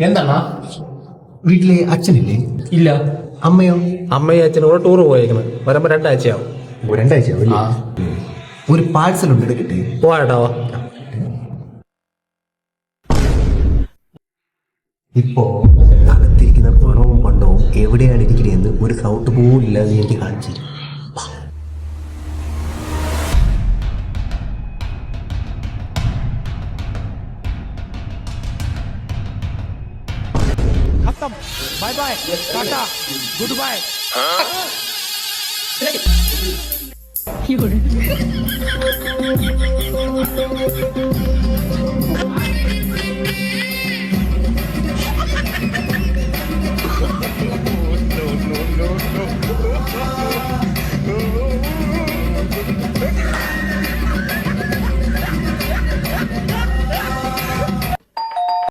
എന്താണാ? വീട്ടിലെ അച്ഛനില്ലേ? ഇല്ല. അമ്മയോ? അമ്മയും അച്ഛനും കൂടെ ടൂർ പോയേക്കണം. വരുമ്പോ 2 ആഴ്ചയാവും. രണ്ടാഴ്ചയാവും. ആ. ഒരു പാഴ്സൽ ഉണ്ട്, എടുക്കട്ടെ? പോവാട്ടോ. ഇപ്പോ അകത്തിരിക്കുന്ന പണവും പണ്ടവും എവിടെയാണ് ഇരിക്കുന്നതെന്ന് ഒരു സൗട്ട് പോലും ഇല്ലാതെ എനിക്ക് കാണിച്ചു തരും. Bye bye ta-ta good बाय.有人。